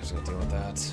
just gotta deal with that.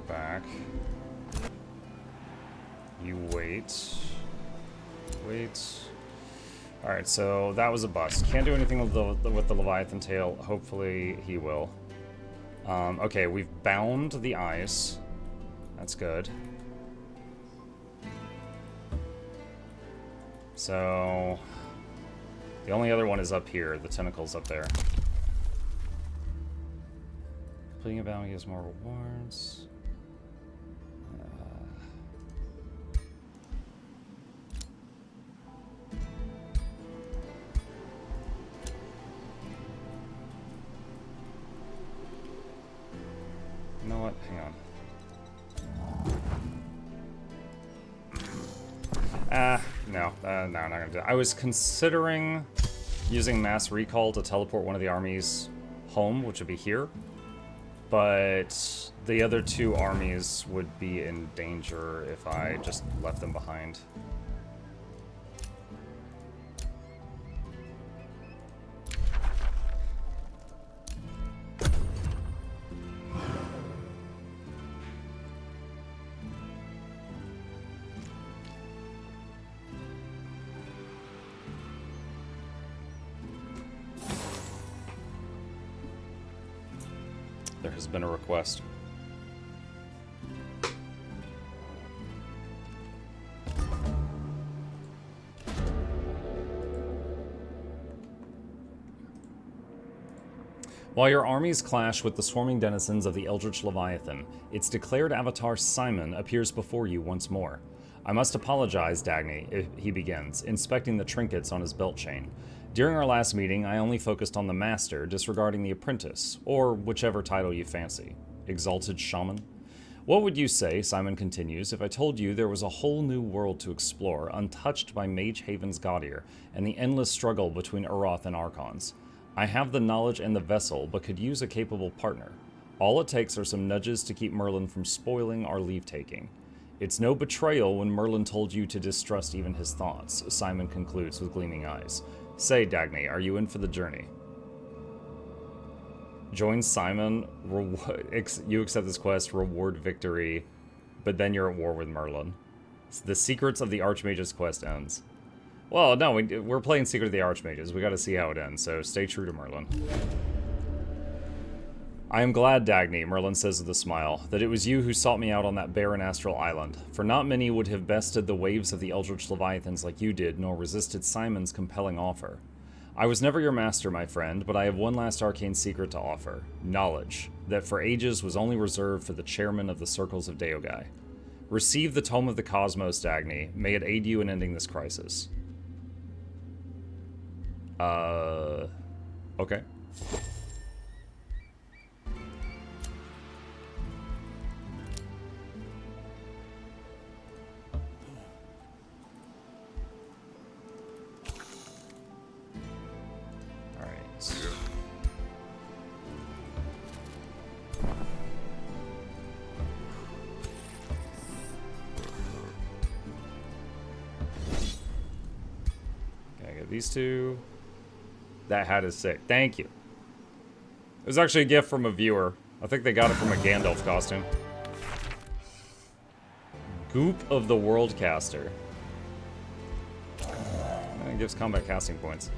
Back. You wait. Wait. Alright, so that was a bust. Can't do anything with the Leviathan tail. Hopefully he will. Okay, we've bound the eyes. That's good. So the only other one is up here. The tentacle's up there. Completing a bound gives more rewards. You know what? Hang on. No, I'm not gonna do it. I was considering using mass recall to teleport one of the armies home, which would be here, but the other two armies would be in danger if I just left them behind. There has been a request. While your armies clash with the swarming denizens of the Eldritch Leviathan, its declared avatar Simon appears before you once more. I must apologize, Dagny, he begins, inspecting the trinkets on his belt chain. During our last meeting, I only focused on the master, disregarding the apprentice, or whichever title you fancy. Exalted Shaman? What would you say, Simon continues, if I told you there was a whole new world to explore, untouched by Mage Haven's Gaudier, and the endless struggle between Uroth and Archons? I have the knowledge and the vessel, but could use a capable partner. All it takes are some nudges to keep Merlin from spoiling our leave-taking. It's no betrayal when Merlin told you to distrust even his thoughts, Simon concludes with gleaming eyes. Say, Dagny, are you in for the journey? Join Simon, you accept this quest, reward victory, but then you're at war with Merlin. The Secrets of the Archmages quest ends. Well, no, we're playing Secret of the Archmages. We gotta see how it ends, so stay true to Merlin. I am glad, Dagny, Merlin says with a smile, that it was you who sought me out on that barren astral island, for not many would have bested the waves of the Eldritch Leviathans like you did, nor resisted Simon's compelling offer. I was never your master, my friend, but I have one last arcane secret to offer. Knowledge, that for ages was only reserved for the chairman of the Circles of Deogai. Receive the Tome of the Cosmos, Dagny. May it aid you in ending this crisis. Okay. These two. That hat is sick. Thank you. It was actually a gift from a viewer. I think they got it from a Gandalf costume. Goop of the Worldcaster. It gives combat casting points.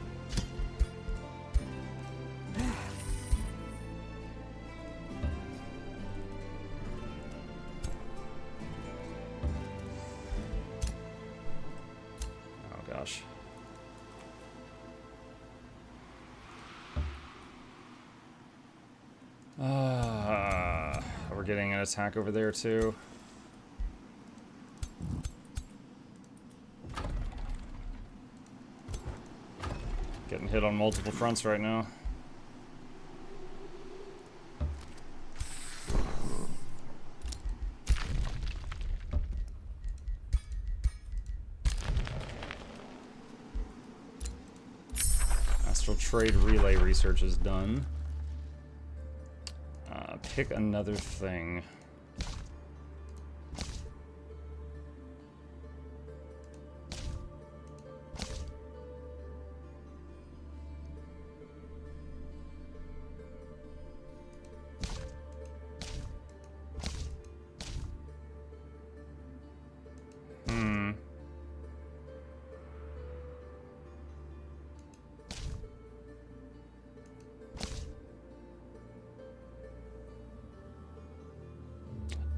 Oh gosh. We're getting an attack over there too. Getting hit on multiple fronts right now. Astral Trade Relay research is done. Pick another thing.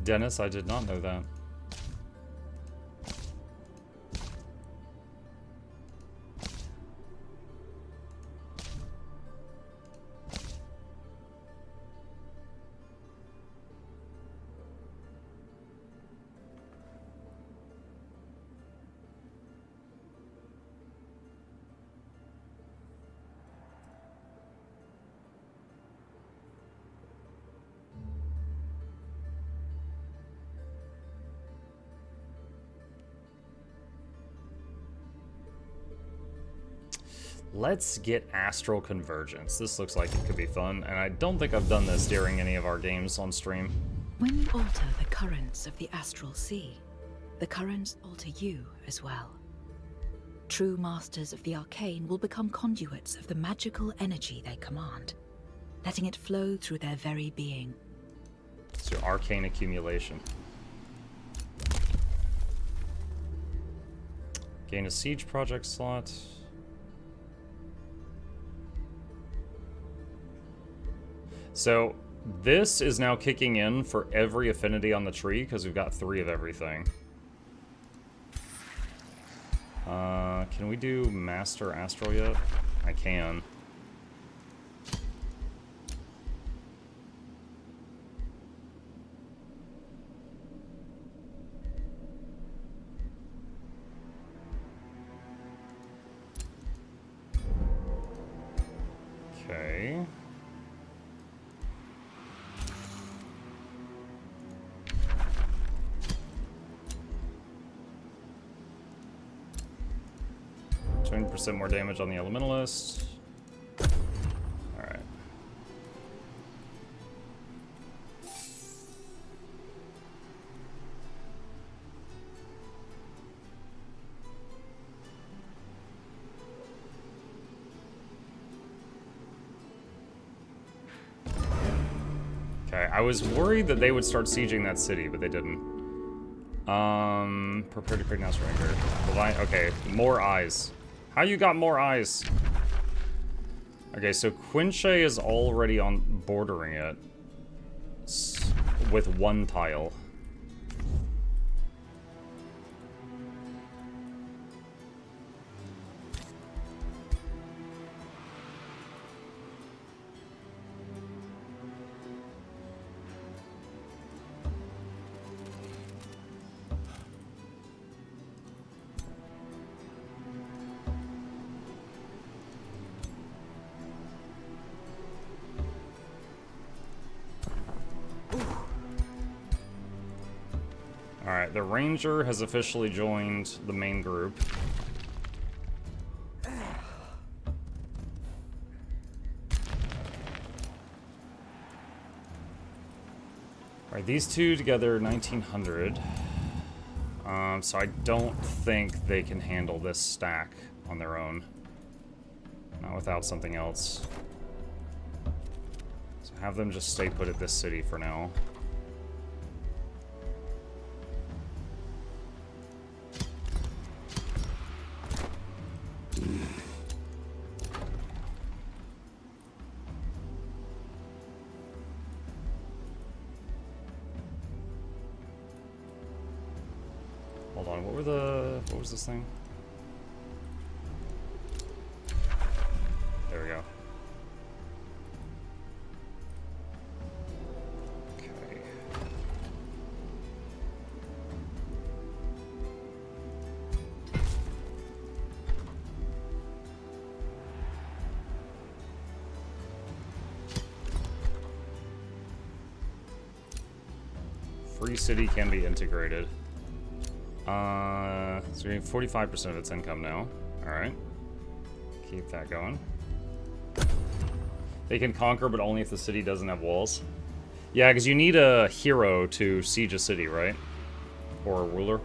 Dennis, I did not know that. Let's get Astral Convergence. This looks like it could be fun, and I don't think I've done this during any of our games on stream. When you alter the currents of the astral sea, the currents alter you as well. True masters of the arcane will become conduits of the magical energy they command, letting it flow through their very being. It's your arcane accumulation. Gain a siege project slot. So this is now kicking in for every affinity on the tree because we've got 3 of everything. Can we do Master Astral yet? I can. Okay. % more damage on the Elementalist. Alright. Okay, I was worried that they would start sieging that city, but they didn't. Prepare to create an Astral Anchor. Okay, more eyes. How you got more eyes? Okay, so Quinche is already on bordering it with 1 tile. Alright, the Ranger has officially joined the main group. Alright, these two together, 1900. So I don't think they can handle this stack on their own. Not without something else. So have them just stay put at this city for now. Hold on, what was this thing? There we go. Okay. Free city can be integrated. So you're getting 45% of its income now. Alright. Keep that going. They can conquer, but only if the city doesn't have walls. Yeah, because you need a hero to siege a city, right? Or a ruler.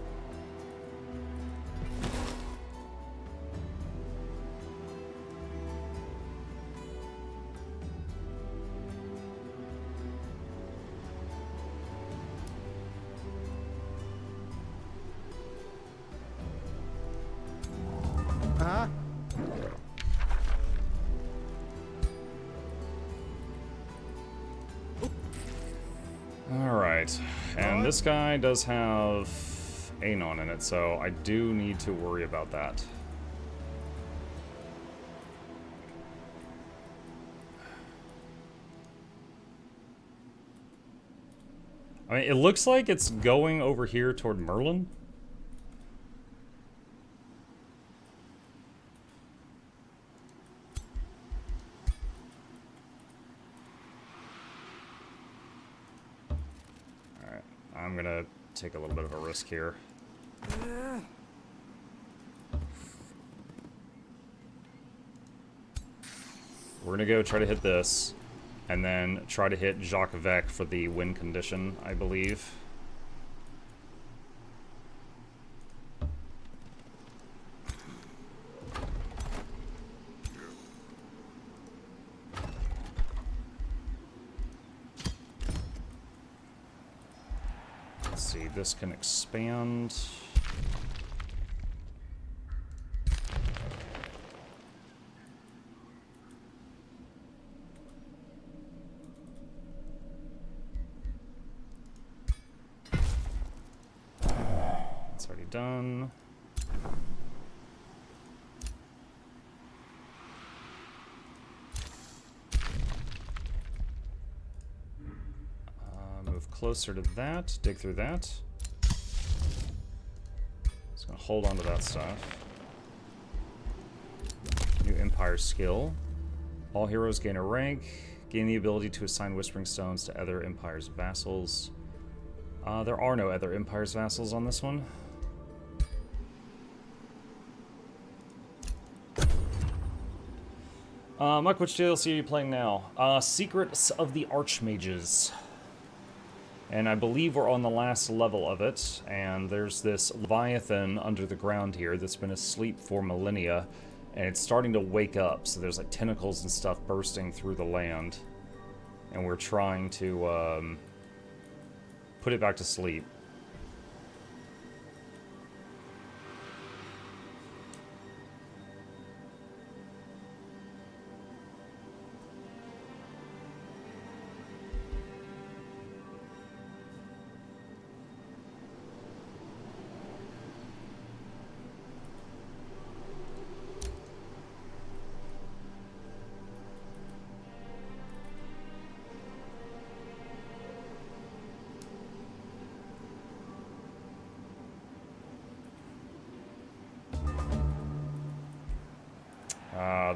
Alright, and this guy does have Anon in it, so I do need to worry about that. I mean, it looks like it's going over here toward Merlin. I'm gonna take a little bit of a risk here. We're gonna go try to hit this, and then try to hit Jacques Vec for the win condition, I believe. This can expand. It's already done. Move closer to that, dig through that. Just gonna hold on to that stuff. New Empire skill. All heroes gain a rank. Gain the ability to assign Whispering Stones to other Empire's vassals. There are no other Empire's vassals on this one. Mike, which DLC are you playing now? Secrets of the Archmages. And I believe we're on the last level of it, and there's this Leviathan under the ground here that's been asleep for millennia, and it's starting to wake up, so there's like tentacles and stuff bursting through the land. And we're trying to put it back to sleep.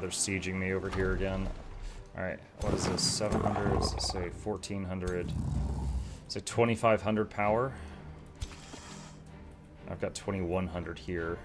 They're sieging me over here again. Alright, what is this? 700, let's say 1400. Say 2500 power. I've got 2100 here.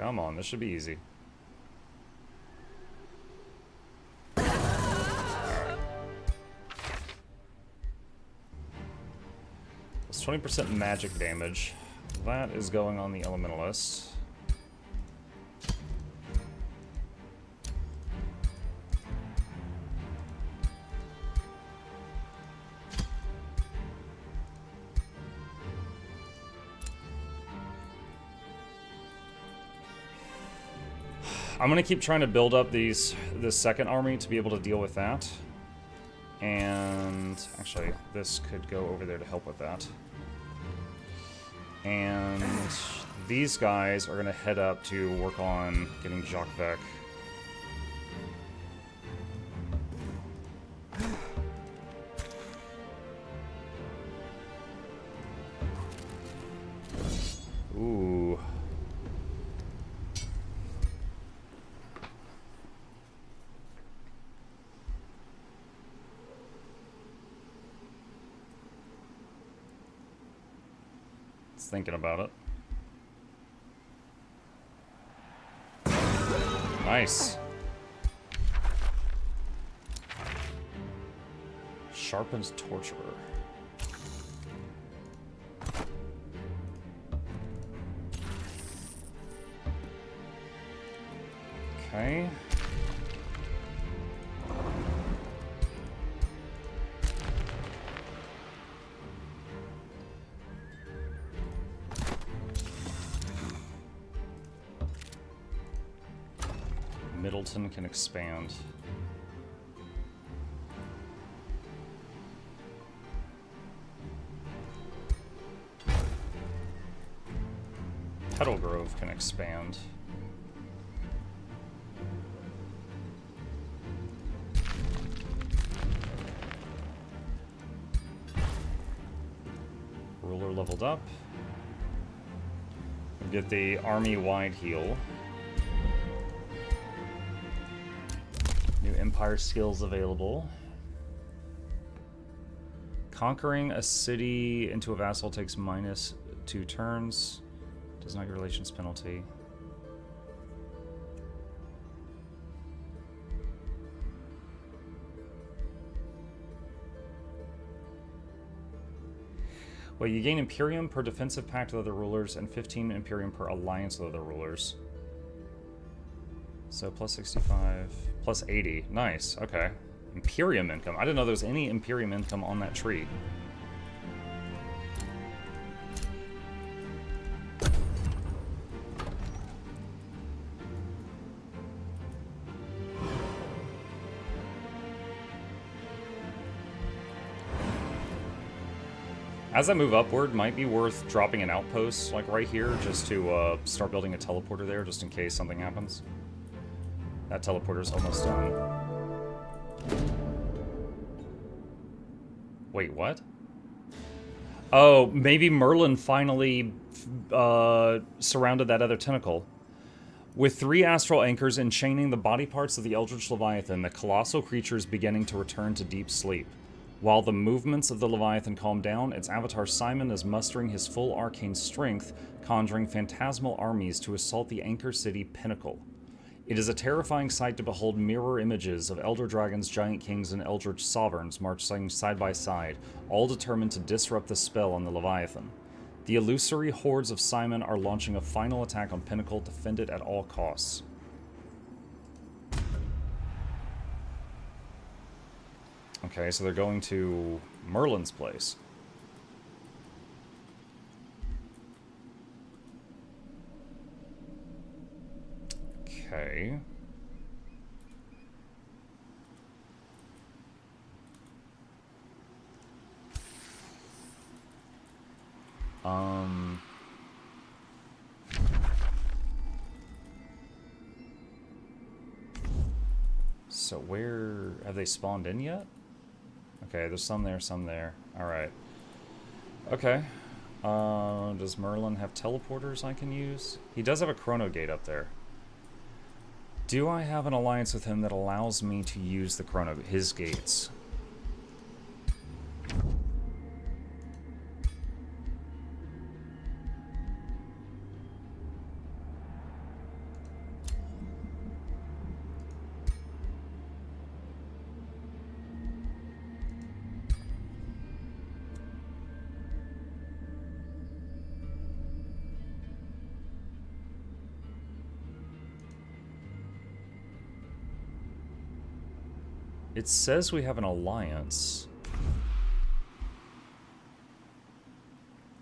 Come on, this should be easy. It's 20% magic damage. That is going on the Elementalist. I'm gonna keep trying to build up this second army to be able to deal with that. And actually, this could go over there to help with that. And these guys are gonna head up to work on getting Jacques Vec. Ooh. Thinking about it. Nice. Sharpens Torturer. Okay. Middleton can expand. Petal Grove can expand. Ruler leveled up. Get the army-wide heal. New Empire skills available. Conquering a city into a vassal takes -2 turns. Does not get relations penalty. Well, you gain Imperium per defensive pact with other rulers and 15 Imperium per alliance with other rulers. So plus 65, plus 80. Nice, okay. Imperium income. I didn't know there was any Imperium income on that tree. As I move upward, might be worth dropping an outpost, like right here, just to start building a teleporter there, just in case something happens. That teleporter's almost done. Wait, what? Oh, maybe Merlin finally surrounded that other tentacle. With 3 astral anchors enchaining the body parts of the Eldritch Leviathan, the colossal creature is beginning to return to deep sleep. While the movements of the Leviathan calm down, its avatar Simon is mustering his full arcane strength, conjuring phantasmal armies to assault the Anchor City pinnacle. It is a terrifying sight to behold mirror images of Elder Dragons, Giant Kings, and Eldritch Sovereigns marching side by side, all determined to disrupt the spell on the Leviathan. The illusory hordes of Simon are launching a final attack on Pinnacle to defend it at all costs. Okay, so they're going to Merlin's place. Okay. So where... have they spawned in yet? Okay, there's some there, some there. Alright. Okay. Does Merlin have teleporters I can use? He does have a chrono gate up there. Do I have an alliance with him that allows me to use the his gates? It says we have an alliance.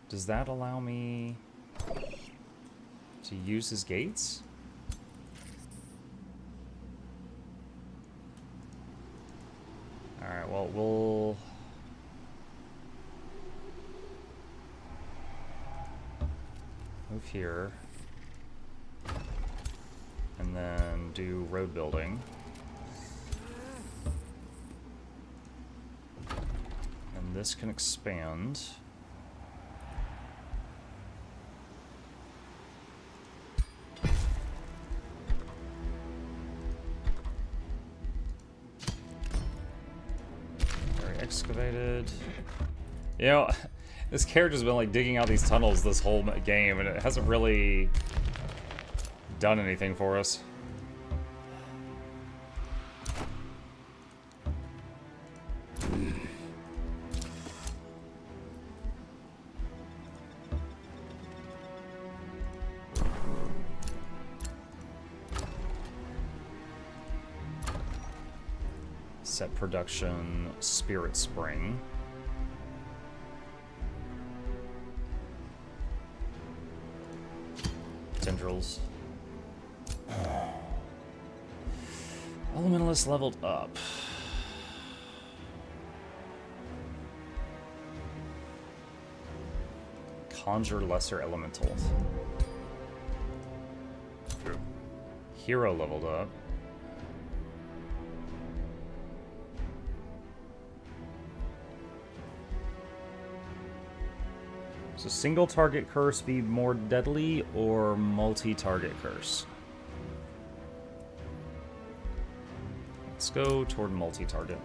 Does that allow me to use his gates? Alright, well, we'll... move here. And then do road building. And this can expand. Very excavated. You know, this character's been like digging out these tunnels this whole game, and it hasn't really done anything for us. Set production, Spirit Spring. Tendrils. Elementalist leveled up. Conjure Lesser Elemental. Hero leveled up. So single target curse be more deadly or multi-target curse? Let's go toward multi-target.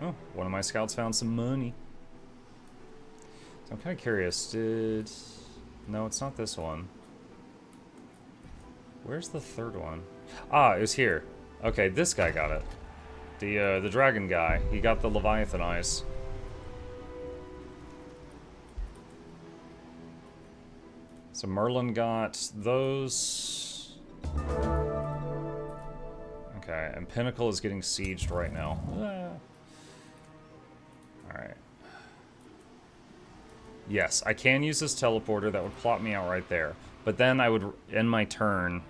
Oh, one of my scouts found some money. So I'm kind of curious, No, it's not this one. Where's the third one? Ah, it was here. Okay, this guy got it. The dragon guy. He got the Leviathan eyes. So Merlin got those. Okay, and Pinnacle is getting sieged right now. Alright. Yes, I can use this teleporter. That would plot me out right there. But then I would end my turn.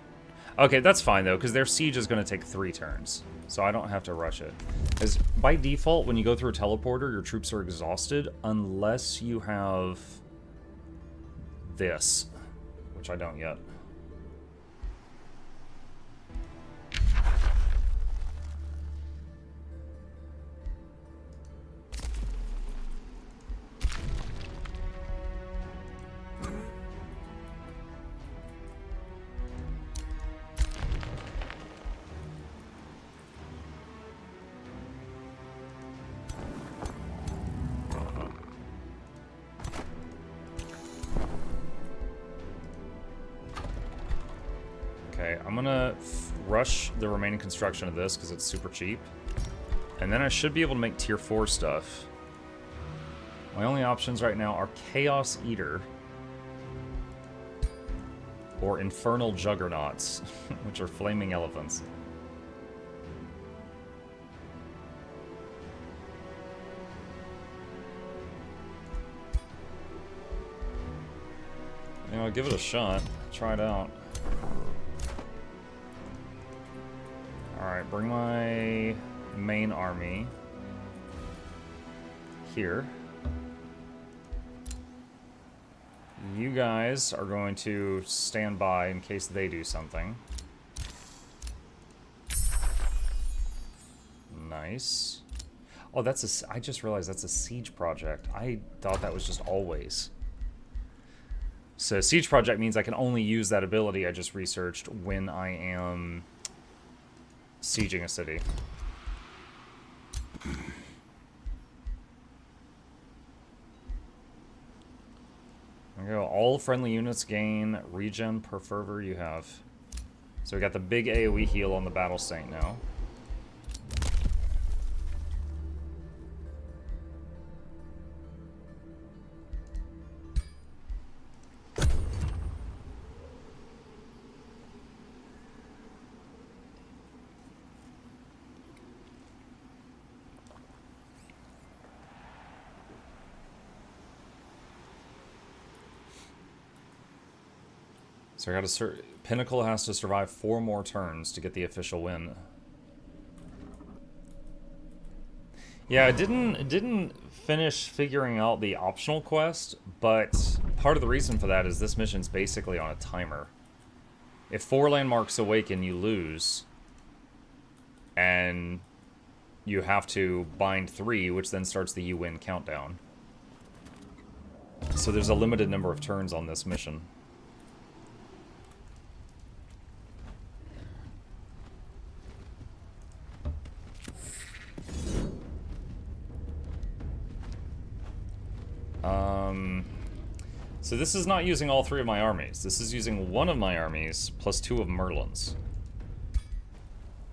Okay, that's fine, though, because their siege is going to take 3 turns. So I don't have to rush it. Because by default, when you go through a teleporter, your troops are exhausted unless you have this, which I don't yet. Okay, I'm gonna rush the remaining construction of this because it's super cheap. And then I should be able to make tier 4 stuff. My only options right now are Chaos Eater or Infernal Juggernauts, which are flaming elephants. You know, I'll give it a shot. Try it out. Alright, bring my main army here. You guys are going to stand by in case they do something. Nice. Oh, that's a... I just realized that's a siege project. I thought that was just always. So siege project means I can only use that ability I just researched when I am sieging a city. There we go. All friendly units gain regen per fervor you have. So we got the big AoE heal on the battle saint now. So I gotta Pinnacle has to survive 4 more turns to get the official win. Yeah, I didn't finish figuring out the optional quest, but part of the reason for that is this mission's basically on a timer. If 4 landmarks awaken, you lose. And you have to bind 3, which then starts the you win countdown. So there's a limited number of turns on this mission. So this is not using all 3 of my armies. This is using 1 of my armies plus 2 of Merlin's.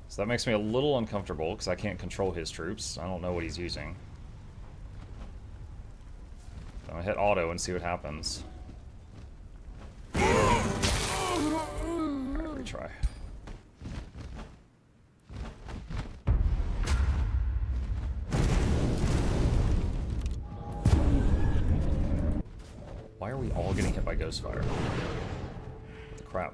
So that makes me a little uncomfortable because I can't control his troops. I don't know what he's using. I'm gonna hit auto and see what happens. Alright, retry. Why are we all getting hit by Ghostfire? What the crap?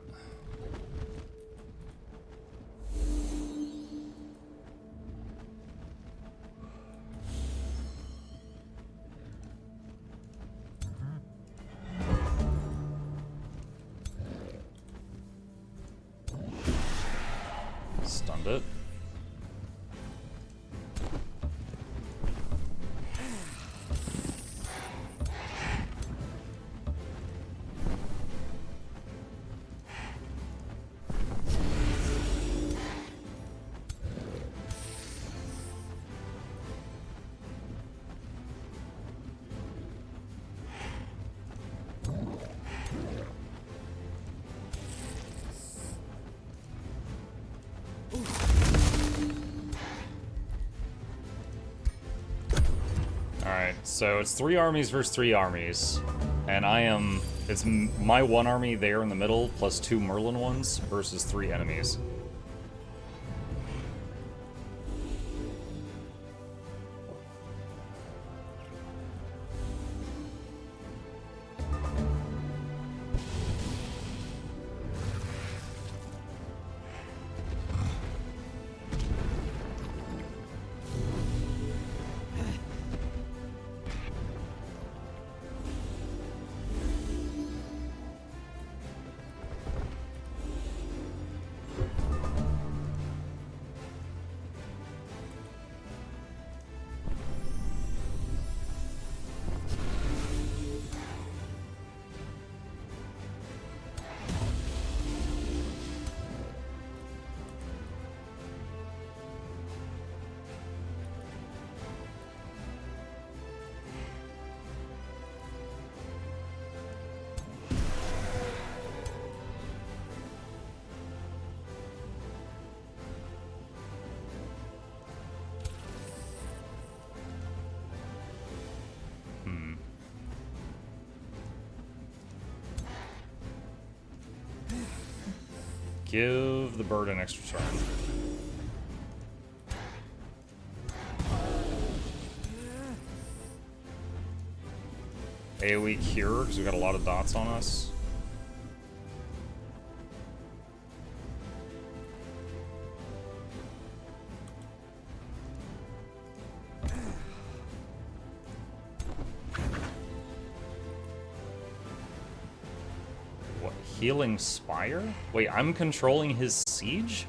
Stunned it. Alright, so it's 3 armies versus 3 armies. And it's my 1 army there in the middle, plus 2 Merlin ones, versus 3 enemies. Give the bird an extra turn. AoE cure, because we got a lot of dots on us. What, healing spire? Wait, I'm controlling his siege?